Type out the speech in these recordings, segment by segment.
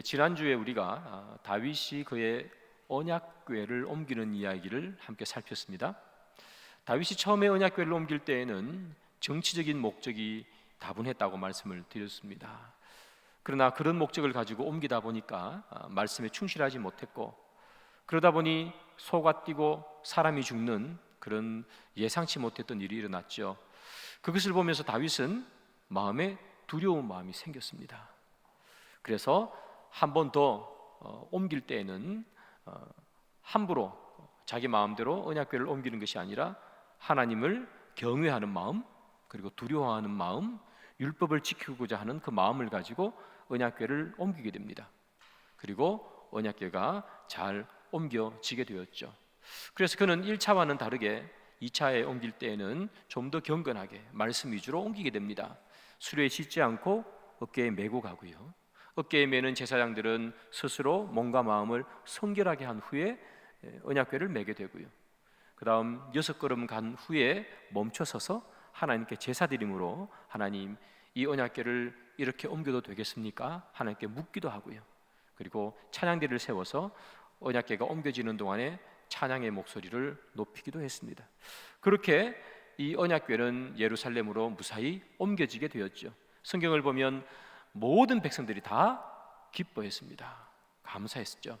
지난주에 우리가 다윗이 그의 언약궤를 옮기는 이야기를 함께 살폈습니다. 다윗이 처음에 언약궤를 옮길 때에는 정치적인 목적이 다분했다고 말씀을 드렸습니다. 그러나 그런 목적을 가지고 옮기다 보니까 말씀에 충실하지 못했고, 그러다 보니 소가 뛰고 사람이 죽는 그런 예상치 못했던 일이 일어났죠. 그것을 보면서 다윗은 마음에 두려운 마음이 생겼습니다. 그래서 한 번 더 옮길 때에는 함부로 자기 마음대로 언약궤를 옮기는 것이 아니라 하나님을 경외하는 마음, 그리고 두려워하는 마음, 율법을 지키고자 하는 그 마음을 가지고 언약궤를 옮기게 됩니다. 그리고 언약궤가 잘 옮겨지게 되었죠. 그래서 그는 1차와는 다르게 2차에 옮길 때에는 좀 더 경건하게 말씀 위주로 옮기게 됩니다. 수레에 싣지 않고 어깨에 메고 가고요, 어깨에 메는 제사장들은 스스로 몸과 마음을 성결하게 한 후에 언약궤를 메게 되고요, 그 다음 6걸음 간 후에 멈춰서서 하나님께 제사드림으로 하나님, 이 언약궤를 이렇게 옮겨도 되겠습니까? 하나님께 묻기도 하고요, 그리고 찬양대를 세워서 언약궤가 옮겨지는 동안에 찬양의 목소리를 높이기도 했습니다. 그렇게 이 언약궤는 예루살렘으로 무사히 옮겨지게 되었죠. 성경을 보면 모든 백성들이 다 기뻐했습니다. 감사했죠.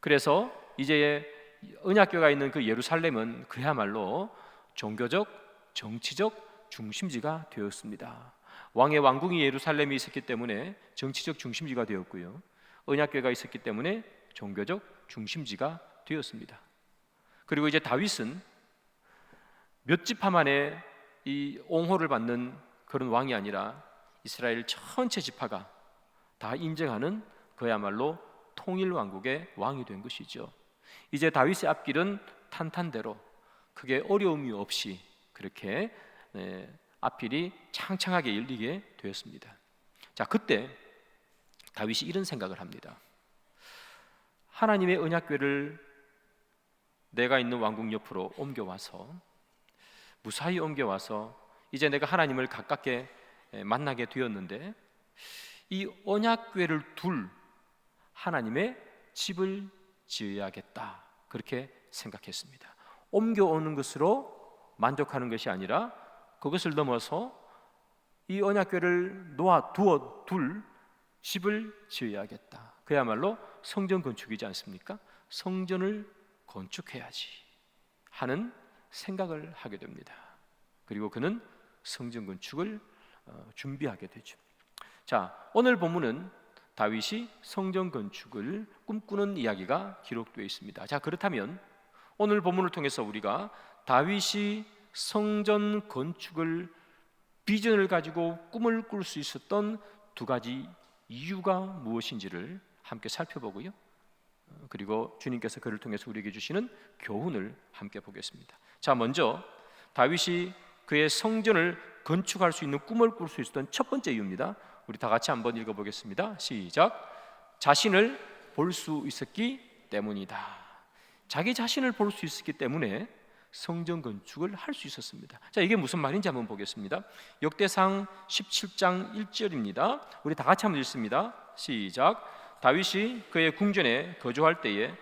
그래서 이제 언약궤가 있는 그 예루살렘은 그야말로 종교적, 정치적 중심지가 되었습니다. 왕의 왕궁이 예루살렘에 있었기 때문에 정치적 중심지가 되었고요, 언약궤가 있었기 때문에 종교적 중심지가 되었습니다. 그리고 이제 다윗은 몇 지파 만에 이 옹호를 받는 그런 왕이 아니라 이스라엘 전체 지파가 다 인정하는 그야말로 통일 왕국의 왕이 된 것이죠. 이제 다윗의 앞길은 탄탄대로 크게 어려움이 없이 그렇게 앞길이 창창하게 열리게 되었습니다. 자, 그때 다윗이 이런 생각을 합니다. 하나님의 언약궤를 내가 있는 왕궁 옆으로 옮겨와서, 무사히 옮겨와서 이제 내가 하나님을 가깝게 만나게 되었는데, 이 언약궤를 둘 하나님의 집을 지어야겠다, 그렇게 생각했습니다. 옮겨오는 것으로 만족하는 것이 아니라 그것을 넘어서 이 언약궤를 놓아두어 둘 집을 지어야겠다. 그야말로 성전 건축이지 않습니까? 성전을 건축해야지 하는 생각을 하게 됩니다. 그리고 그는 성전 건축을 준비하게 되죠. 자, 오늘 본문은 다윗이 성전 건축을 꿈꾸는 이야기가 기록되어 있습니다. 자, 그렇다면 오늘 본문을 통해서 우리가 다윗이 성전 건축을 비전을 가지고 꿈을 꿀 수 있었던 두 가지 이유가 무엇인지를 함께 살펴보고요, 그리고 주님께서 그를 통해서 우리에게 주시는 교훈을 함께 보겠습니다. 자, 먼저 다윗이 그의 성전을 건축할 수 있는 꿈을 꿀 수 있었던 첫 번째 이유입니다. 우리 다 같이 한번 읽어보겠습니다. 시작. 자신을 볼 수 있었기 때문이다. 자기 자신을 볼 수 있었기 때문에 성전 건축을 할 수 있었습니다. 자, 이게 무슨 말인지 한번 보겠습니다. 역대상 17장 1절입니다. 우리 다 같이 한번 읽습니다. 시작. 다윗이 그의 궁전에 거주할 때에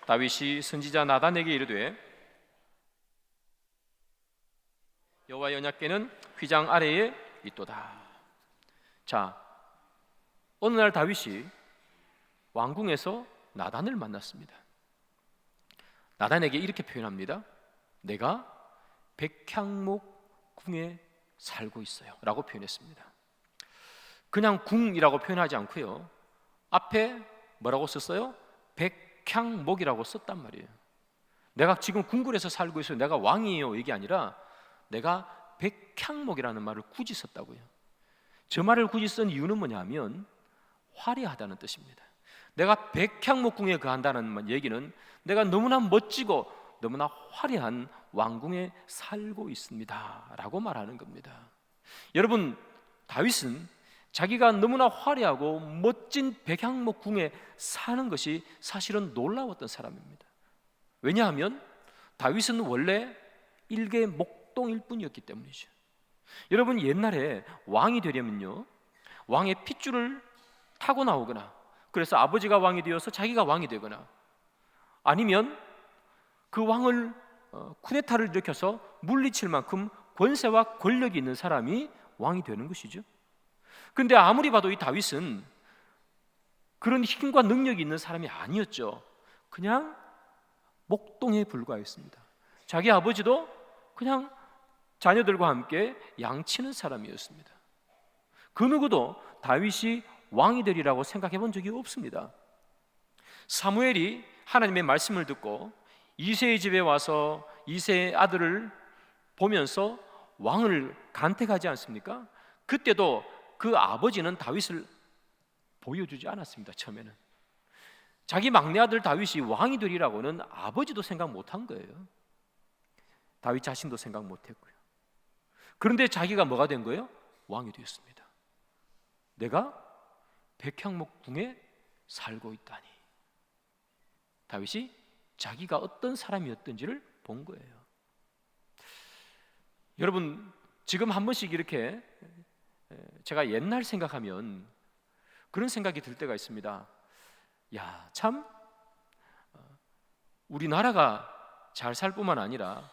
다윗이 선지자 나단에게 이르되 여호와의 언약궤는 휘장 아래에 있도다. 자, 어느 날 다윗이 왕궁에서 나단을 만났습니다. 나단에게 이렇게 표현합니다. 내가 백향목 궁에 살고 있어요 라고 표현했습니다. 그냥 궁이라고 표현하지 않고요, 앞에 뭐라고 썼어요? 백향목이라고 썼단 말이에요. 내가 지금 궁궐에서 살고 있어요, 내가 왕이에요, 이게 아니라 내가 백향목이라는 말을 굳이 썼다고요. 저 말을 굳이 쓴 이유는 뭐냐면 화려하다는 뜻입니다. 내가 백향목 궁에 거한다는 얘기는 내가 너무나 멋지고 너무나 화려한 왕궁에 살고 있습니다 라고 말하는 겁니다. 여러분, 다윗은 자기가 너무나 화려하고 멋진 백향목 궁에 사는 것이 사실은 놀라웠던 사람입니다. 왜냐하면 다윗은 원래 일개 목동일 뿐이었기 때문이죠. 여러분, 옛날에 왕이 되려면요, 왕의 핏줄을 타고 나오거나 그래서 아버지가 왕이 되어서 자기가 왕이 되거나, 아니면 그 왕을 쿠데타를 일으켜서 물리칠 만큼 권세와 권력이 있는 사람이 왕이 되는 것이죠. 그런데 아무리 봐도 이 다윗은 그런 힘과 능력이 있는 사람이 아니었죠. 그냥 목동에 불과했습니다. 자기 아버지도 그냥 자녀들과 함께 양치는 사람이었습니다. 그 누구도 다윗이 왕이 되리라고 생각해 본 적이 없습니다. 사무엘이 하나님의 말씀을 듣고 이새의 집에 와서 이새의 아들을 보면서 왕을 간택하지 않습니까? 그때도 그 아버지는 다윗을 보여주지 않았습니다. 처음에는 자기 막내 아들 다윗이 왕이 되리라고는 아버지도 생각 못한 거예요. 다윗 자신도 생각 못했고요. 그런데 자기가 뭐가 된 거예요? 왕이 되었습니다. 내가 백향목궁에 살고 있다니. 다윗이 자기가 어떤 사람이었던지를 본 거예요. 여러분, 지금 한 번씩 이렇게 제가 옛날 생각하면 그런 생각이 들 때가 있습니다. 야, 참 우리나라가 잘 살 뿐만 아니라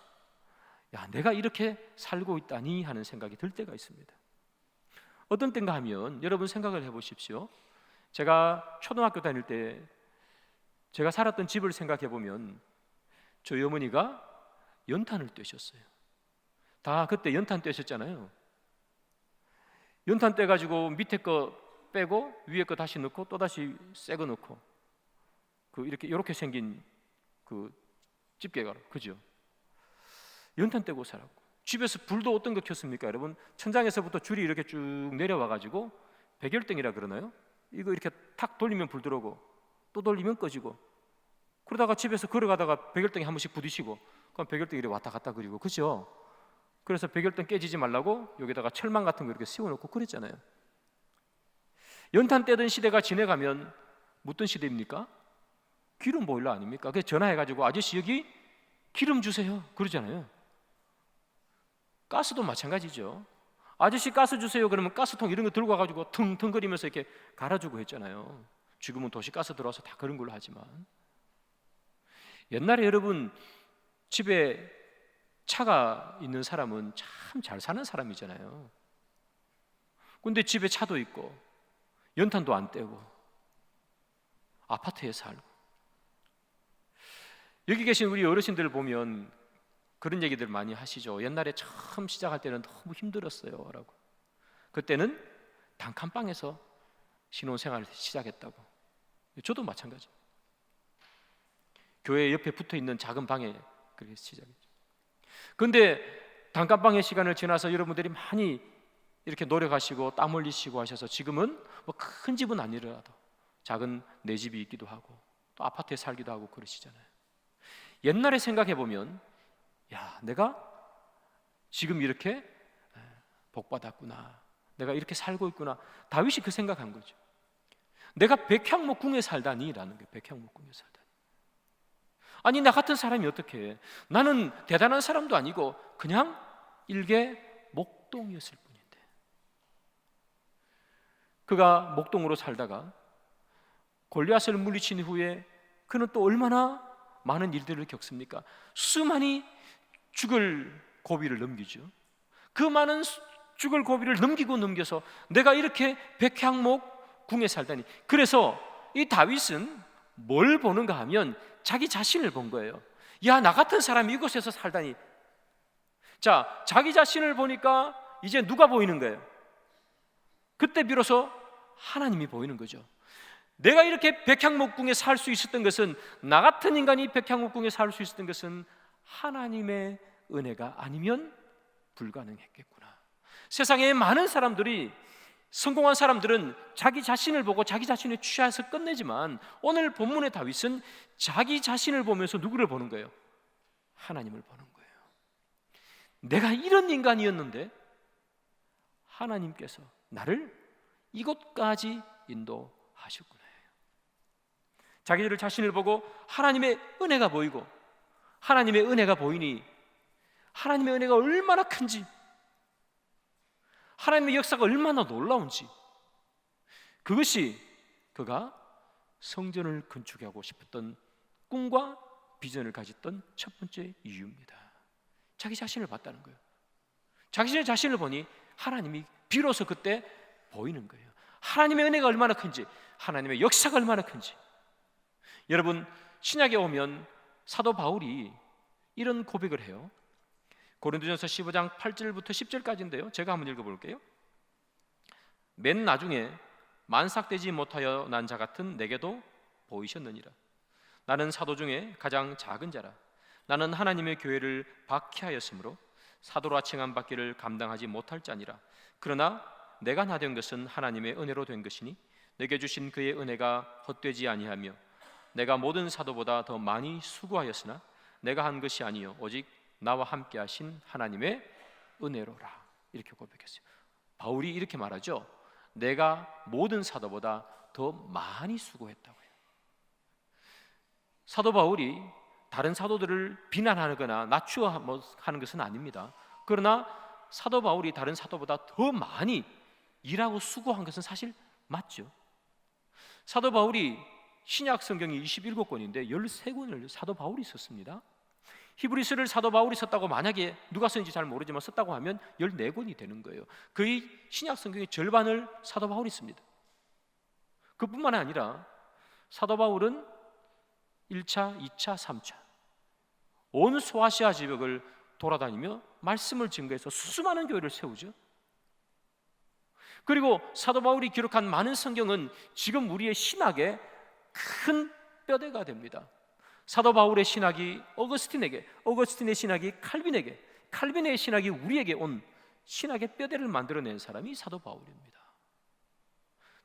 야, 내가 이렇게 살고 있다니 하는 생각이 들 때가 있습니다. 어떤 때인가 하면 여러분 생각을 해보십시오. 제가 초등학교 다닐 때 제가 살았던 집을 생각해 보면 저희 어머니가 연탄을 떼셨어요. 다 그때 연탄 떼셨잖아요. 연탄 떼가지고 밑에 거 빼고 위에 거 다시 넣고 또 다시 새 거 넣고 그 이렇게 생긴 그 집게가, 그죠? 연탄 떼고 살았고, 집에서 불도 어떤 거 켰습니까? 여러분, 천장에서부터 줄이 이렇게 쭉 내려와가지고 백열등이라 그러나요? 이거 이렇게 탁 돌리면 불 들어오고 또 돌리면 꺼지고, 그러다가 집에서 걸어가다가 백열등이 한 번씩 부딪히고, 그럼 백열등이 이렇게 왔다 갔다 그리고, 그죠? 그래서 백열등 깨지지 말라고 여기다가 철망 같은 거 이렇게 세워놓고 그랬잖아요. 연탄 떼던 시대가 지나가면 무슨 시대입니까? 기름 보일러 아닙니까? 그래서 전화해가지고 아저씨 여기 기름 주세요 그러잖아요. 가스도 마찬가지죠. 아저씨 가스 주세요 그러면 가스통 이런 거 들고 와가지고 퉁퉁거리면서 이렇게 갈아주고 했잖아요. 지금은 도시가스 들어와서 다 그런 걸로 하지만, 옛날에 여러분 집에 차가 있는 사람은 참 잘 사는 사람이잖아요. 근데 집에 차도 있고 연탄도 안 떼고 아파트에 살고, 여기 계신 우리 어르신들 보면 그런 얘기들 많이 하시죠. 옛날에 처음 시작할 때는 너무 힘들었어요 라고. 그때는 단칸방에서 신혼생활을 시작했다고. 저도 마찬가지. 교회 옆에 붙어있는 작은 방에 그렇게 시작했죠. 그런데 단칸방의 시간을 지나서 여러분들이 많이 이렇게 노력하시고 땀 흘리시고 하셔서 지금은 뭐 큰 집은 아니더라도 작은 내 집이 있기도 하고 또 아파트에 살기도 하고 그러시잖아요. 옛날에 생각해 보면 야, 내가 지금 이렇게 복 받았구나, 내가 이렇게 살고 있구나. 다윗이 그 생각한 거죠. 내가 백향목궁에 살다니라는 게, 백향목궁에 살다니. 아니, 나 같은 사람이 어떻게 해? 나는 대단한 사람도 아니고 그냥 일개 목동이었을 뿐인데. 그가 목동으로 살다가 골리앗을 물리친 후에 그는 또 얼마나 많은 일들을 겪습니까? 수많이 죽을 고비를 넘기죠. 그 많은 죽을 고비를 넘겨서 내가 이렇게 백향목 궁에 살다니. 그래서 이 다윗은 뭘 보는가 하면 자기 자신을 본 거예요. 야, 나 같은 사람이 이곳에서 살다니. 자, 자기 자신을 보니까 이제 누가 보이는 거예요? 그때 비로소 하나님이 보이는 거죠. 내가 이렇게 백향목궁에 살 수 있었던 것은, 나 같은 인간이 백향목궁에 살 수 있었던 것은 하나님의 은혜가 아니면 불가능했겠구나. 세상에 많은 사람들이, 성공한 사람들은 자기 자신을 보고 자기 자신에 취해서 끝내지만, 오늘 본문의 다윗은 자기 자신을 보면서 누구를 보는 거예요? 하나님을 보는 거예요. 내가 이런 인간이었는데 하나님께서 나를 이곳까지 인도하셨구나. 자기들 자신을 보고 하나님의 은혜가 보이고, 하나님의 은혜가 보이니 하나님의 은혜가 얼마나 큰지, 하나님의 역사가 얼마나 놀라운지, 그것이 그가 성전을 건축하고 싶었던 꿈과 비전을 가졌던 첫 번째 이유입니다. 자기 자신을 봤다는 거예요. 자기 자신을 보니 하나님이 비로소 그때 보이는 거예요. 하나님의 은혜가 얼마나 큰지, 하나님의 역사가 얼마나 큰지. 여러분, 신약에 오면 사도 바울이 이런 고백을 해요. 고린도전서 15장 8절부터 10절까지인데요, 제가 한번 읽어볼게요. 맨 나중에 만삭되지 못하여 난 자 같은 내게도 보이셨느니라. 나는 사도 중에 가장 작은 자라. 나는 하나님의 교회를 박해하였으므로 사도라 칭함 받기를 감당하지 못할 자니라. 그러나 내가 나된 것은 하나님의 은혜로 된 것이니 내게 주신 그의 은혜가 헛되지 아니하며 내가 모든 사도보다 더 많이 수고하였으나 내가 한 것이 아니요 오직 나와 함께 하신 하나님의 은혜로라. 이렇게 고백했어요. 바울이 이렇게 말하죠. 내가 모든 사도보다 더 많이 수고했다고요. 사도 바울이 다른 사도들을 비난하거나 낮추어하는 것은 아닙니다. 그러나 사도 바울이 다른 사도보다 더 많이 일하고 수고한 것은 사실 맞죠. 사도 바울이 신약 성경이 27권인데 13권을 사도 바울이 썼습니다. 히브리서를 사도 바울이 썼다고 만약에 누가 썼는지 잘 모르지만 썼다고 하면 14권이 되는 거예요. 거의 신약 성경의 절반을 사도 바울이 씁니다. 그뿐만 아니라 사도 바울은 1차, 2차, 3차 온 소아시아 지역을 돌아다니며 말씀을 증거해서 수많은 교회를 세우죠. 그리고 사도 바울이 기록한 많은 성경은 지금 우리의 신학의 큰 뼈대가 됩니다. 사도 바울의 신학이 어거스틴에게, 어거스틴의 신학이 칼빈에게, 칼빈의 신학이 우리에게 온 신학의 뼈대를 만들어낸 사람이 사도 바울입니다.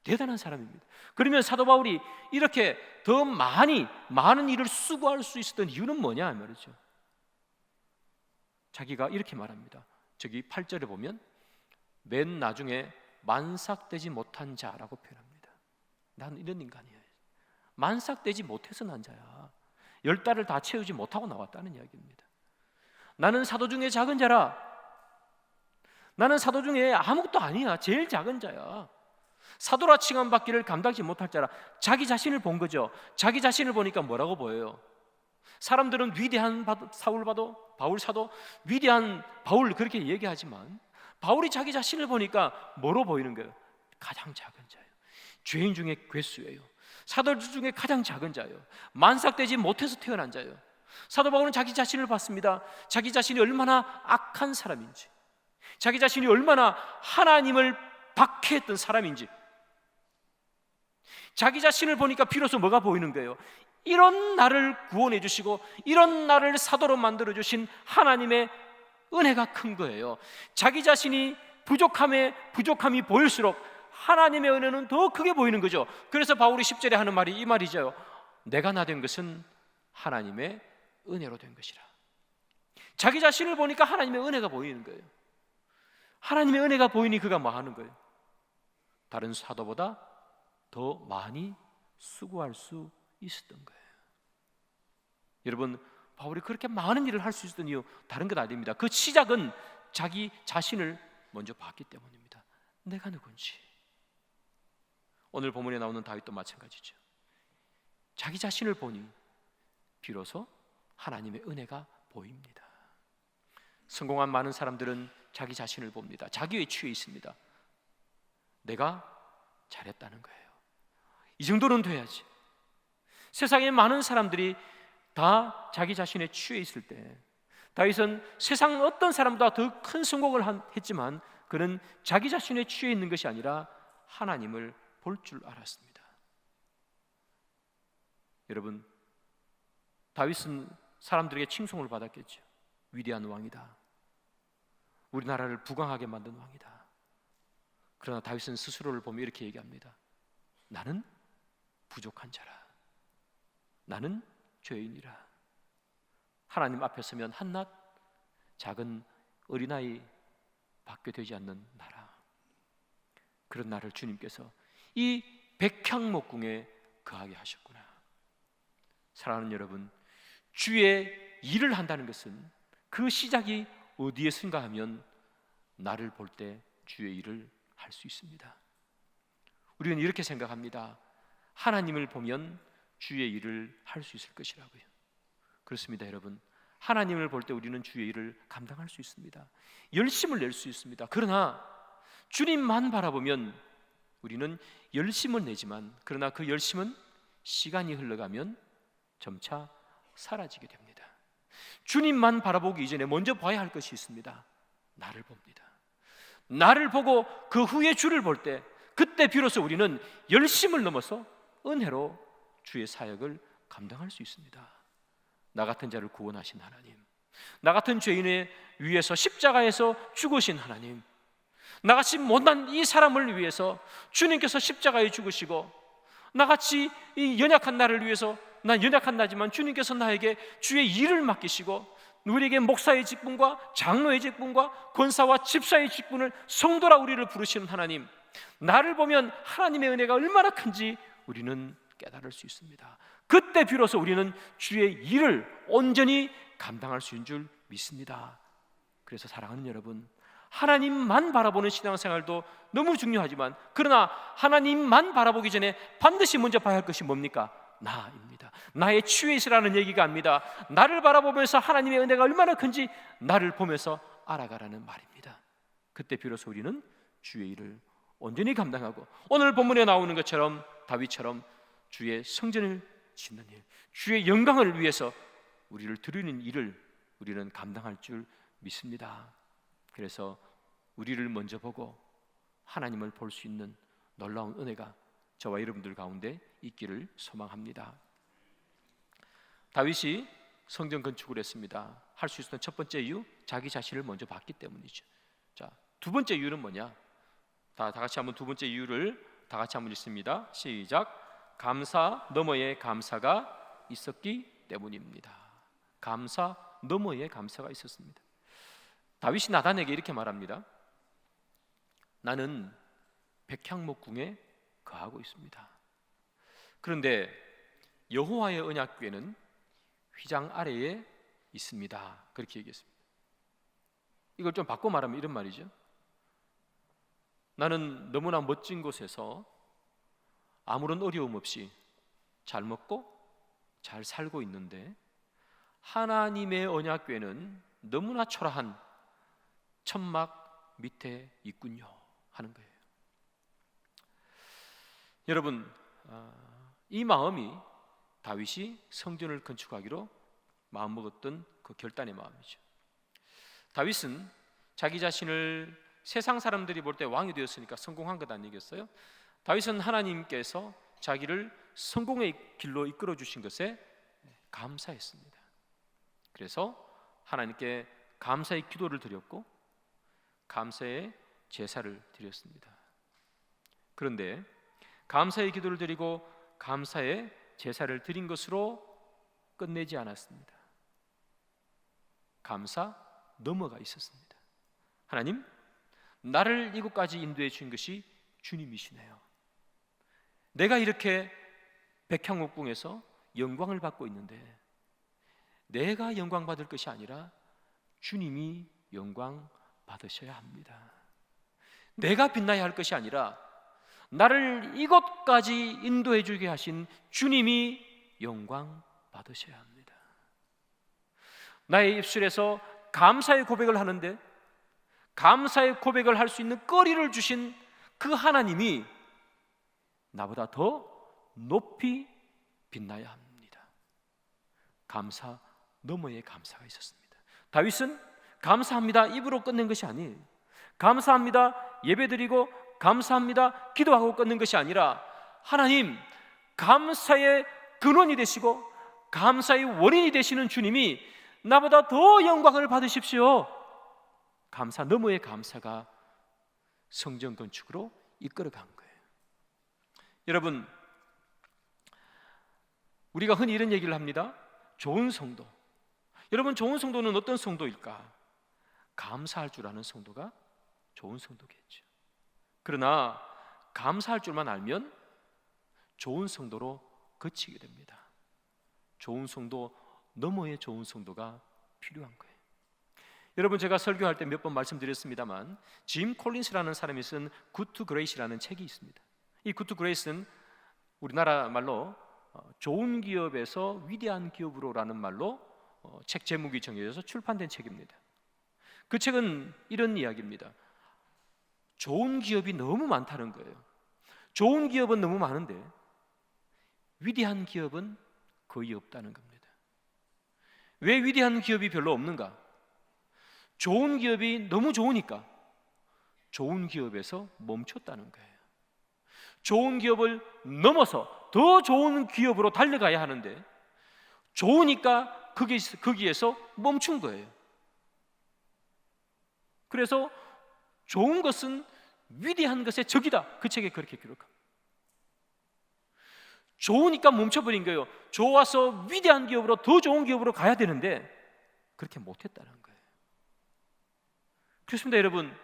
대단한 사람입니다. 그러면 사도 바울이 이렇게 더 많은 일을 수고할 수 있었던 이유는 뭐냐 말이죠. 자기가 이렇게 말합니다. 저기 8절에 보면 맨 나중에 만삭되지 못한 자라고 표현합니다. 난 이런 인간이에요. 만삭되지 못해서 난 자야. 10달을 다 채우지 못하고 나왔다는 이야기입니다. 나는 사도 중에 작은 자라. 나는 사도 중에 아무것도 아니야. 제일 작은 자야. 사도라 칭함 받기를 감당하지 못할 자라. 자기 자신을 본 거죠. 자기 자신을 보니까 뭐라고 보여요? 사람들은 위대한 사울 봐도 바울 사도, 위대한 바울 그렇게 얘기하지만 바울이 자기 자신을 보니까 뭐로 보이는 거예요? 가장 작은 자예요. 죄인 중에 괴수예요. 사도들 중에 가장 작은 자예요. 만삭되지 못해서 태어난 자예요. 사도 바울은 자기 자신을 봤습니다. 자기 자신이 얼마나 악한 사람인지, 자기 자신이 얼마나 하나님을 박해했던 사람인지, 자기 자신을 보니까 비로소 뭐가 보이는 거예요? 이런 나를 구원해 주시고 이런 나를 사도로 만들어 주신 하나님의 은혜가 큰 거예요. 자기 자신이 부족함이 보일수록 하나님의 은혜는 더 크게 보이는 거죠. 그래서 바울이 10절에 하는 말이 이 말이죠. 내가 나 된 것은 하나님의 은혜로 된 것이라. 자기 자신을 보니까 하나님의 은혜가 보이는 거예요. 하나님의 은혜가 보이니 그가 뭐 하는 거예요? 다른 사도보다 더 많이 수고할 수 있었던 거예요. 여러분, 바울이 그렇게 많은 일을 할 수 있었던 이유 다른 것 아닙니다. 그 시작은 자기 자신을 먼저 봤기 때문입니다. 내가 누군지. 오늘 본문에 나오는 다윗도 마찬가지죠. 자기 자신을 보니 비로소 하나님의 은혜가 보입니다. 성공한 많은 사람들은 자기 자신을 봅니다. 자기에 취해 있습니다. 내가 잘했다는 거예요. 이 정도는 돼야지. 세상에 많은 사람들이 다 자기 자신에 취해 있을 때 다윗은 세상 어떤 사람보다 더 큰 성공을 했지만 그는 자기 자신에 취해 있는 것이 아니라 하나님을 볼 줄 알았습니다. 여러분, 다윗은 사람들에게 칭송을 받았겠죠. 위대한 왕이다. 우리나라를 부강하게 만든 왕이다. 그러나 다윗은 스스로를 보며 이렇게 얘기합니다. 나는 부족한 자라. 나는 죄인이라. 하나님 앞에 서면 한낱 작은 어린아이 밖에 되지 않는 나라. 그런 나를 주님께서 이 백향목궁에 거하게 하셨구나. 사랑하는 여러분, 주의 일을 한다는 것은 그 시작이 어디에선가 하면 나를 볼 때 주의 일을 할 수 있습니다. 우리는 이렇게 생각합니다. 하나님을 보면 주의 일을 할 수 있을 것이라고요. 그렇습니다, 여러분. 하나님을 볼 때 우리는 주의 일을 감당할 수 있습니다. 열심을 낼 수 있습니다. 그러나 주님만 바라보면 우리는 열심을 내지만, 그러나 그 열심은 시간이 흘러가면 점차 사라지게 됩니다. 주님만 바라보기 이전에 먼저 봐야 할 것이 있습니다. 나를 봅니다. 나를 보고 그 후에 주를 볼 때, 그때 비로소 우리는 열심을 넘어서 은혜로 주의 사역을 감당할 수 있습니다. 나 같은 자를 구원하신 하나님, 나 같은 죄인의 위해서 십자가에서 죽으신 하나님, 나같이 못난 이 사람을 위해서 주님께서 십자가에 죽으시고, 나같이 이 연약한 나를 위해서, 난 연약한 나지만 주님께서 나에게 주의 일을 맡기시고 우리에게 목사의 직분과 장로의 직분과 권사와 집사의 직분을, 성도라 우리를 부르시는 하나님, 나를 보면 하나님의 은혜가 얼마나 큰지 우리는 깨달을 수 있습니다. 그때 비로소 우리는 주의 일을 온전히 감당할 수 있는 줄 믿습니다. 그래서 사랑하는 여러분, 하나님만 바라보는 신앙생활도 너무 중요하지만, 그러나 하나님만 바라보기 전에 반드시 먼저 봐야 할 것이 뭡니까? 나입니다. 나의 취해이라는 얘기가 아닙니다. 나를 바라보면서 하나님의 은혜가 얼마나 큰지 나를 보면서 알아가라는 말입니다. 그때 비로소 우리는 주의 일을 온전히 감당하고, 오늘 본문에 나오는 것처럼 다윗처럼 주의 성전을 짓는 일, 주의 영광을 위해서 우리를 드리는 일을 우리는 감당할 줄 믿습니다. 그래서 우리를 먼저 보고 하나님을 볼 수 있는 놀라운 은혜가 저와 여러분들 가운데 있기를 소망합니다. 다윗이 성전 건축을 했습니다. 할 수 있었던 첫 번째 이유, 자기 자신을 먼저 봤기 때문이죠. 자, 두 번째 이유는 뭐냐? 다 같이 한번 두 번째 이유를 다 같이 한번 읽습니다. 시작. 감사 너머에 감사가 있었기 때문입니다. 감사 너머에 감사가 있었습니다. 다윗이 나단에게 이렇게 말합니다. 나는 백향목궁에 거하고 있습니다. 그런데 여호와의 언약궤는 휘장 아래에 있습니다. 그렇게 얘기했습니다. 이걸 좀 바꿔 말하면 이런 말이죠. 나는 너무나 멋진 곳에서 아무런 어려움 없이 잘 먹고 잘 살고 있는데, 하나님의 언약궤는 너무나 초라한 천막 밑에 있군요 하는 거예요. 여러분, 이 마음이 다윗이 성전을 건축하기로 마음먹었던 그 결단의 마음이죠. 다윗은 자기 자신을 세상 사람들이 볼 때 왕이 되었으니까 성공한 것 아니겠어요? 다윗은 하나님께서 자기를 성공의 길로 이끌어 주신 것에 감사했습니다. 그래서 하나님께 감사의 기도를 드렸고 감사의 제사를 드렸습니다. 그런데 감사의 기도를 드리고 감사의 제사를 드린 것으로 끝내지 않았습니다. 감사 너머가 있었습니다. 하나님, 나를 이곳까지 인도해 주신 것이 주님이시네요. 내가 이렇게 백향옥궁에서 영광을 받고 있는데 내가 영광 받을 것이 아니라 주님이 영광 받으셔야 합니다. 내가 빛나야 할 것이 아니라 나를 이곳까지 인도해 주게 하신 주님이 영광 받으셔야 합니다. 나의 입술에서 감사의 고백을 하는데 감사의 고백을 할 수 있는 거리를 주신 그 하나님이 나보다 더 높이 빛나야 합니다. 감사 너머에 감사가 있었습니다. 다윗은 감사합니다 입으로 끝낸 것이 아니에요. 감사합니다 예배드리고 감사합니다 기도하고 끝낸 것이 아니라, 하나님, 감사의 근원이 되시고 감사의 원인이 되시는 주님이 나보다 더 영광을 받으십시오. 감사 너머의 감사가 성전 건축으로 이끌어간 거예요. 여러분, 우리가 흔히 이런 얘기를 합니다. 좋은 성도. 여러분, 좋은 성도는 어떤 성도일까? 감사할 줄 아는 성도가 좋은 성도겠죠. 그러나 감사할 줄만 알면 좋은 성도로 그치게 됩니다. 좋은 성도 너머의 좋은 성도가 필요한 거예요. 여러분, 제가 설교할 때 몇 번 말씀드렸습니다만 짐 콜린스라는 사람이 쓴 굿 투 그레이스라는 책이 있습니다. 이 굿 투 그레이스는 우리나라 말로 좋은 기업에서 위대한 기업으로라는 말로 책 제목이 정해져서 출판된 책입니다. 그 책은 이런 이야기입니다. 좋은 기업이 너무 많다는 거예요. 좋은 기업은 너무 많은데 위대한 기업은 거의 없다는 겁니다. 왜 위대한 기업이 별로 없는가? 좋은 기업이 너무 좋으니까 좋은 기업에서 멈췄다는 거예요. 좋은 기업을 넘어서 더 좋은 기업으로 달려가야 하는데 좋으니까 거기에서 멈춘 거예요. 그래서 좋은 것은 위대한 것의 적이다. 그 책에 그렇게 기록합니다. 좋으니까 멈춰버린 거예요. 좋아서 위대한 기업으로, 더 좋은 기업으로 가야 되는데 그렇게 못했다는 거예요. 그렇습니다, 여러분.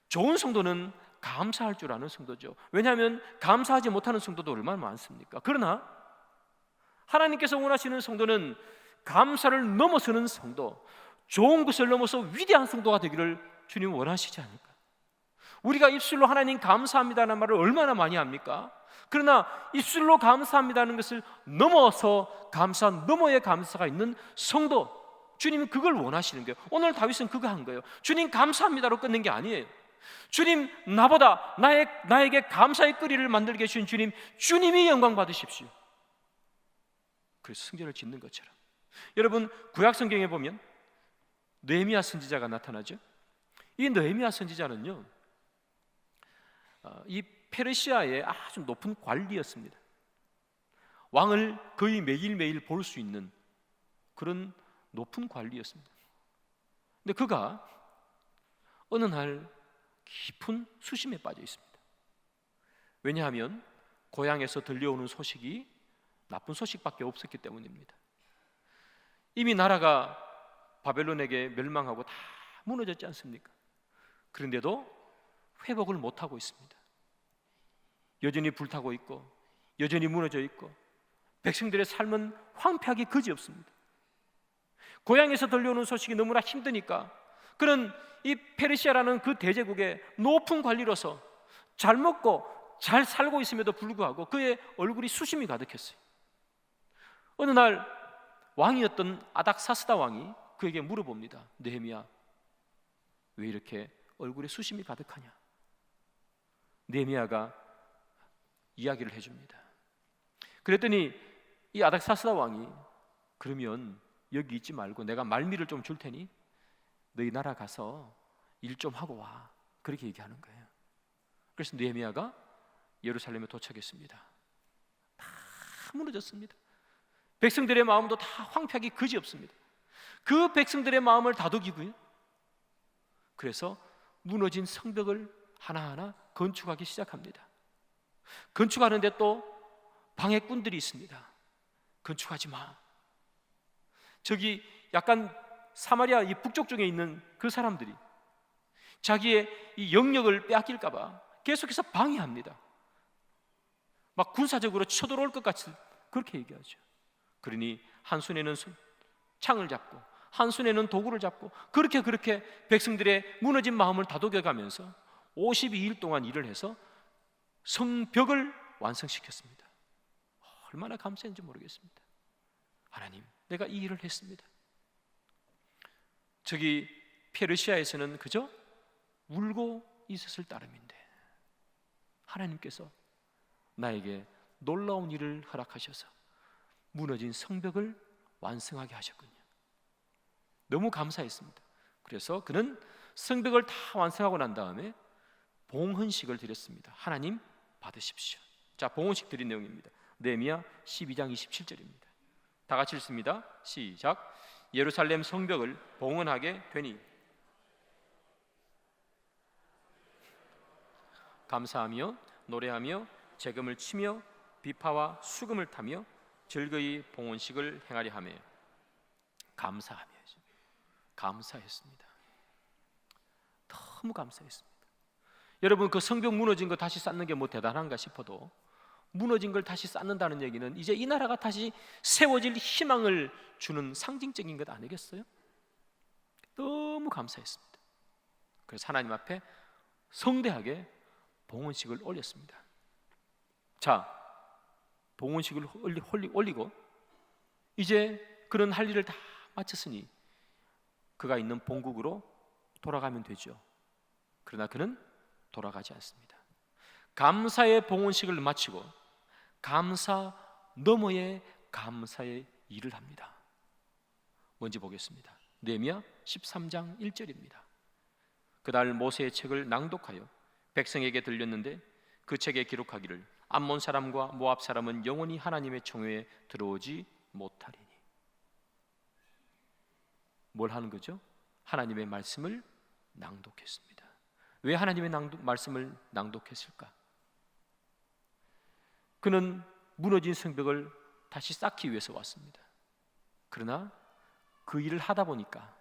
좋은 성도는 감사할 줄 아는 성도죠. 왜냐하면 감사하지 못하는 성도도 얼마나 많습니까? 그러나 하나님께서 원하시는 성도는 감사를 넘어서는 성도, 좋은 것을 넘어서 위대한 성도가 되기를 주님 원하시지 않을까? 우리가 입술로 하나님 감사합니다라는 말을 얼마나 많이 합니까? 그러나 입술로 감사합니다는 것을 넘어서 감사 너머의 감사가 있는 성도, 주님은 그걸 원하시는 거예요. 오늘 다윗은 그거 한 거예요. 주님 감사합니다로 끝낸 게 아니에요. 주님, 나보다 나에게 감사의 거리를 만들게 해주신 주님, 주님이 영광 받으십시오. 그래서 성전을 짓는 것처럼. 여러분, 구약 성경에 보면 느헤미야 선지자가 나타나죠. 이 느헤미야 선지자는요, 이 페르시아의 아주 높은 관리였습니다. 왕을 거의 매일매일 볼 수 있는 그런 높은 관리였습니다. 근데 그가 어느 날 깊은 수심에 빠져 있습니다. 왜냐하면 고향에서 들려오는 소식이 나쁜 소식밖에 없었기 때문입니다. 이미 나라가 바벨론에게 멸망하고 다 무너졌지 않습니까? 그런데도 회복을 못하고 있습니다. 여전히 불타고 있고 여전히 무너져 있고 백성들의 삶은 황폐하기 그지없습니다. 고향에서 들려오는 소식이 너무나 힘드니까 그는 이 페르시아라는 그 대제국의 높은 관리로서 잘 먹고 잘 살고 있음에도 불구하고 그의 얼굴이 수심이 가득했어요. 어느 날 왕이었던 아닥사스다 왕이 그에게 물어봅니다. 느헤미야, 왜 이렇게 얼굴에 수심이 가득하냐? 느헤미야가 이야기를 해줍니다. 그랬더니 이 아닥사스다 왕이 그러면 여기 있지 말고 내가 말미를 좀 줄 테니 너희 나라 가서 일 좀 하고 와, 그렇게 얘기하는 거예요. 그래서 느헤미야가 예루살렘에 도착했습니다. 다 무너졌습니다. 백성들의 마음도 다 황폐하기 그지없습니다. 그 백성들의 마음을 다독이고요, 그래서 무너진 성벽을 하나하나 건축하기 시작합니다. 건축하는데 또 방해꾼들이 있습니다. 건축하지 마. 저기 약간 사마리아 이 북쪽 쪽에 있는 그 사람들이 자기의 이 영역을 빼앗길까 봐 계속해서 방해합니다. 막 군사적으로 쳐들어올 것 같이 그렇게 얘기하죠. 그러니 한 손에는 창을 잡고 한 손에는 도구를 잡고 그렇게 백성들의 무너진 마음을 다독여가면서 52일 동안 일을 해서 성벽을 완성시켰습니다. 얼마나 감사했는지 모르겠습니다. 하나님, 내가 이 일을 했습니다. 저기 페르시아에서는 그저 울고 있었을 따름인데 하나님께서 나에게 놀라운 일을 허락하셔서 무너진 성벽을 완성하게 하셨군요. 너무 감사했습니다. 그래서 그는 성벽을 다 완성하고 난 다음에 봉헌식을 드렸습니다. 하나님 받으십시오. 자, 봉헌식 드린 내용입니다. 느헤미야 12장 27절입니다. 다 같이 읽습니다. 시작. 예루살렘 성벽을 봉헌하게 되니 감사하며 노래하며 재금을 치며 비파와 수금을 타며 즐거이 봉헌식을 행하려 하며 감사했습니다. 너무 감사했습니다. 여러분, 그 성벽 무너진 거 다시 쌓는 게 뭐 대단한가 싶어도 무너진 걸 다시 쌓는다는 얘기는 이제 이 나라가 다시 세워질 희망을 주는 상징적인 것 아니겠어요? 너무 감사했습니다. 그래서 하나님 앞에 성대하게 봉헌식을 올렸습니다. 자, 봉헌식을 올리고 이제 그런 할 일을 다 마쳤으니 그가 있는 본국으로 돌아가면 되죠. 그러나 그는 돌아가지 않습니다. 감사의 봉헌식을 마치고 감사 너머의 감사의 일을 합니다. 뭔지 보겠습니다. 느헤미야 13장 1절입니다. 그날 모세의 책을 낭독하여 백성에게 들렸는데 그 책에 기록하기를 암몬 사람과 모압 사람은 영원히 하나님의 청회에 들어오지 못하리니. 뭘 하는 거죠? 하나님의 말씀을 낭독했습니다. 왜 하나님의 말씀을 낭독했을까? 그는 무너진 성벽을 다시 쌓기 위해서 왔습니다. 그러나 그 일을 하다 보니까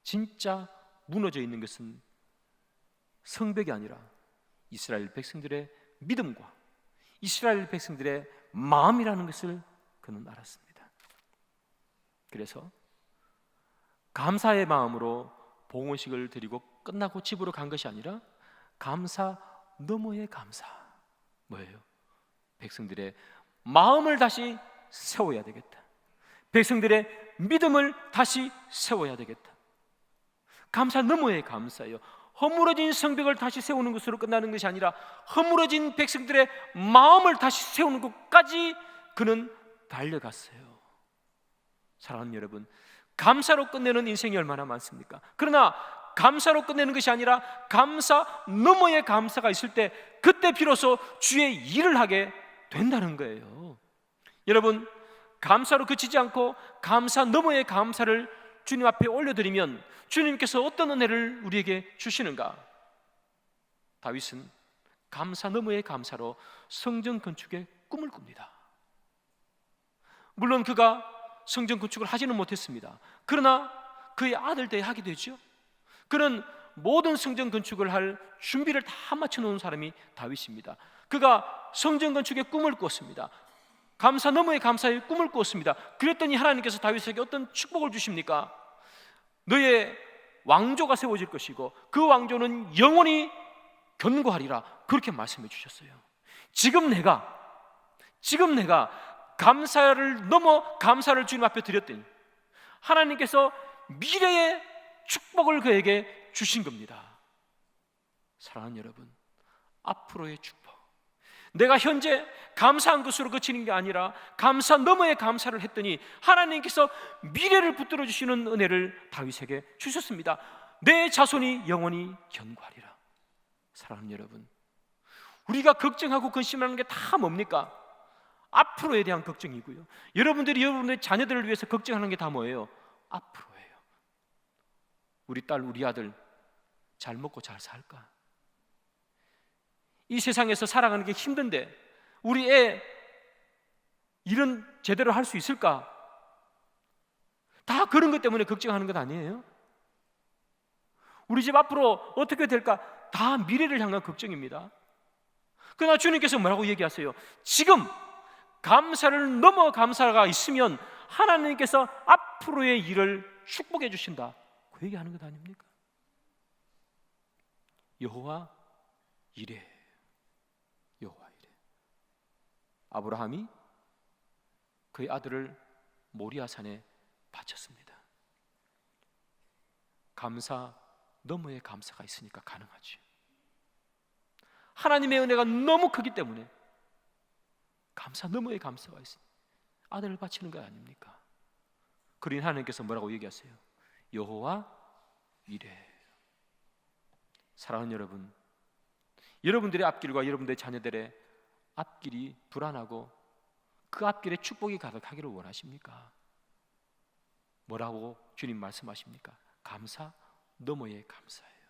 진짜 무너져 있는 것은 성벽이 아니라 이스라엘 백성들의 믿음과 이스라엘 백성들의 마음이라는 것을 그는 알았습니다. 그래서 감사의 마음으로 봉헌식을 드리고 끝나고 집으로 간 것이 아니라 감사 너머의 감사. 뭐예요? 백성들의 마음을 다시 세워야 되겠다. 백성들의 믿음을 다시 세워야 되겠다. 감사 너머의 감사예요. 허물어진 성벽을 다시 세우는 것으로 끝나는 것이 아니라 허물어진 백성들의 마음을 다시 세우는 것까지 그는 달려갔어요. 사랑하는 여러분, 감사로 끝내는 인생이 얼마나 많습니까? 그러나 감사로 끝내는 것이 아니라 감사 너머의 감사가 있을 때 그때 비로소 주의 일을 하게 된다는 거예요. 여러분, 감사로 그치지 않고 감사 너머의 감사를 주님 앞에 올려드리면 주님께서 어떤 은혜를 우리에게 주시는가? 다윗은 감사 너머의 감사로 성전 건축의 꿈을 꿉니다. 물론 그가 성전 건축을 하지는 못했습니다. 그러나 그의 아들 때에 하게 되죠. 그는 모든 성전 건축을 할 준비를 다 맞춰놓은 사람이 다윗입니다. 그가 성전 건축의 꿈을 꾸었습니다. 감사 너머의 감사의 꿈을 꾸었습니다. 그랬더니 하나님께서 다윗에게 어떤 축복을 주십니까? 너의 왕조가 세워질 것이고 그 왕조는 영원히 견고하리라, 그렇게 말씀해 주셨어요. 지금 내가 감사를 넘어 감사를 주님 앞에 드렸더니 하나님께서 미래의 축복을 그에게 주신 겁니다. 사랑하는 여러분, 앞으로의 축복, 내가 현재 감사한 것으로 그치는 게 아니라 감사 너머의 감사를 했더니 하나님께서 미래를 붙들어 주시는 은혜를 다윗에게 주셨습니다. 내 자손이 영원히 견고하리라. 사랑하는 여러분, 우리가 걱정하고 근심하는 게 다 뭡니까? 앞으로에 대한 걱정이고요. 여러분들이 여러분들의 자녀들을 위해서 걱정하는 게 다 뭐예요? 앞으로예요. 우리 딸, 우리 아들 잘 먹고 잘 살까? 이 세상에서 살아가는 게 힘든데 우리 애 일은 제대로 할 수 있을까? 다 그런 것 때문에 걱정하는 것 아니에요? 우리 집 앞으로 어떻게 될까? 다 미래를 향한 걱정입니다. 그러나 주님께서 뭐라고 얘기하세요? 지금 감사를 넘어 감사가 있으면 하나님께서 앞으로의 일을 축복해 주신다, 그 얘기하는 것 아닙니까? 여호와 이레, 여호와 이레. 아브라함이 그의 아들을 모리아산에 바쳤습니다. 감사 너머의 감사가 있으니까 가능하지. 하나님의 은혜가 너무 크기 때문에 감사 너머의 감사가 있으니 아들을 바치는 거 아닙니까? 그러니 하나님께서 뭐라고 얘기하세요? 여호와 이레. 사랑하는 여러분, 여러분들의 앞길과 여러분들의 자녀들의 앞길이 불안하고 그 앞길에 축복이 가득하기를 원하십니까? 뭐라고 주님 말씀하십니까? 감사 너머의 감사예요.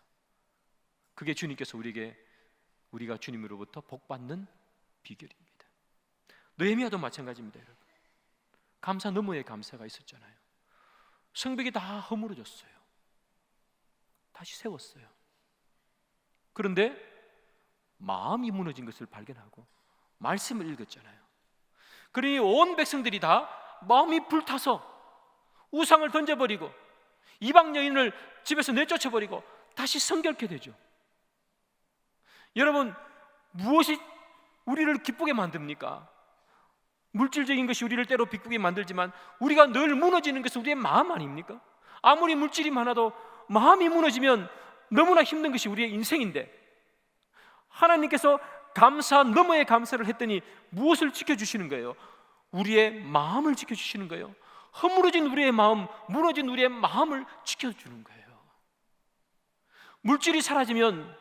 그게 주님께서 우리가 주님으로부터 복받는 비결입니다. 느헤미야도 마찬가지입니다. 여러분, 감사 너머의 감사가 있었잖아요. 성벽이 다 허물어졌어요. 다시 세웠어요. 그런데 마음이 무너진 것을 발견하고 말씀을 읽었잖아요. 그러니 온 백성들이 다 마음이 불타서 우상을 던져버리고 이방 여인을 집에서 내쫓아버리고 다시 성결케 되죠. 여러분, 무엇이 우리를 기쁘게 만듭니까? 물질적인 것이 우리를 때로 비꾸게 만들지만 우리가 늘 무너지는 것은 우리의 마음 아닙니까? 아무리 물질이 많아도 마음이 무너지면 너무나 힘든 것이 우리의 인생인데, 하나님께서 감사 너머의 감사를 했더니 무엇을 지켜주시는 거예요? 우리의 마음을 지켜주시는 거예요. 허물어진 우리의 마음, 무너진 우리의 마음을 지켜주는 거예요. 물질이 사라지면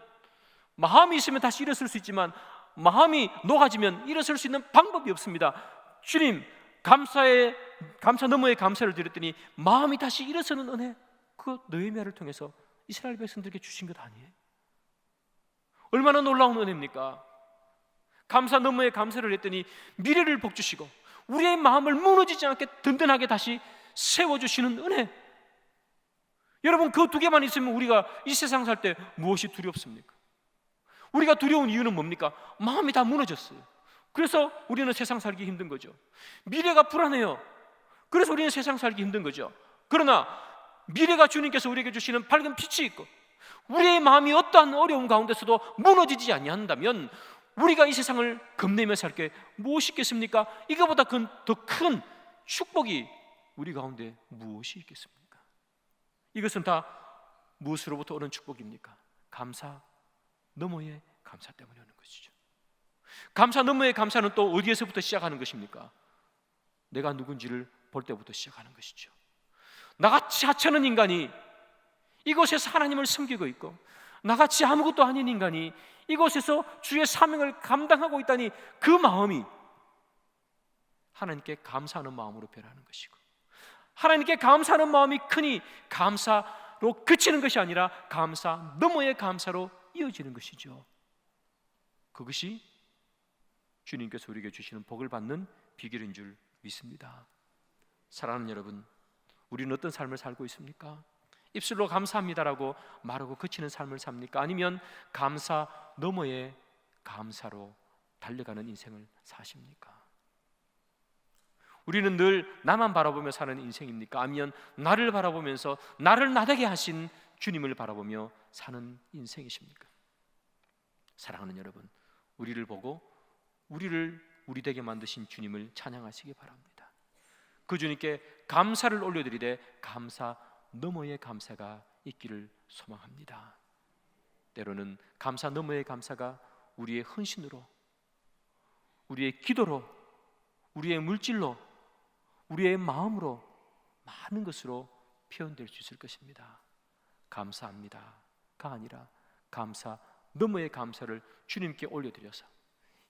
마음이 있으면 다시 일어설 수 있지만 마음이 녹아지면 일어설 수 있는 방법이 없습니다. 주님, 감사 너머의 감사를 드렸더니 마음이 다시 일어서는 은혜, 그 느헤미야를 통해서 이스라엘 백성들에게 주신 것 아니에요? 얼마나 놀라운 은혜입니까? 감사 너머의 감사를 했더니 미래를 복주시고 우리의 마음을 무너지지 않게 든든하게 다시 세워주시는 은혜. 여러분, 그 두 개만 있으면 우리가 이 세상 살 때 무엇이 두렵습니까? 우리가 두려운 이유는 뭡니까? 마음이 다 무너졌어요. 그래서 우리는 세상 살기 힘든 거죠. 미래가 불안해요. 그래서 우리는 세상 살기 힘든 거죠. 그러나 미래가 주님께서 우리에게 주시는 밝은 빛이 있고 우리의 마음이 어떠한 어려움 가운데서도 무너지지 아니한다면 우리가 이 세상을 겁내며 살 게 무엇이 있겠습니까? 이거보다 더 큰 축복이 우리 가운데 무엇이 있겠습니까? 이것은 다 무엇으로부터 오는 축복입니까? 감사 너머의 감사 때문에 오는 것이죠. 감사 너머의 감사는 또 어디에서부터 시작하는 것입니까? 내가 누군지를 볼 때부터 시작하는 것이죠. 나같이 하찮은 인간이 이곳에서 하나님을 섬기고 있고 나같이 아무것도 아닌 인간이 이곳에서 주의 사명을 감당하고 있다니, 그 마음이 하나님께 감사하는 마음으로 변하는 것이고, 하나님께 감사하는 마음이 크니 감사로 그치는 것이 아니라 감사 너머의 감사로 이어지는 것이죠. 그것이 주님께서 우리에게 주시는 복을 받는 비결인 줄 믿습니다. 사랑하는 여러분, 우리는 어떤 삶을 살고 있습니까? 입술로 감사합니다라고 말하고 그치는 삶을 삽니까? 아니면 감사 너머의 감사로 달려가는 인생을 사십니까? 우리는 늘 나만 바라보며 사는 인생입니까? 아니면 나를 바라보면서 나를 나되게 하신 주님을 바라보며 사는 인생이십니까? 사랑하는 여러분, 우리를 보고 우리 되게 만드신 주님을 찬양하시기 바랍니다. 그 주님께 감사를 올려드리되 감사 너머의 감사가 있기를 소망합니다. 때로는 감사 너머의 감사가 우리의 헌신으로, 우리의 기도로, 우리의 물질로, 우리의 마음으로, 많은 것으로 표현될 수 있을 것입니다. 감사합니다가 아니라 감사 너머의 감사를 주님께 올려드려서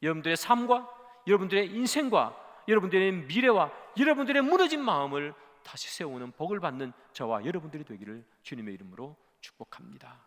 여러분들의 삶과 여러분들의 인생과 여러분들의 미래와 여러분들의 무너진 마음을 다시 세우는 복을 받는 저와 여러분들이 되기를 주님의 이름으로 축복합니다.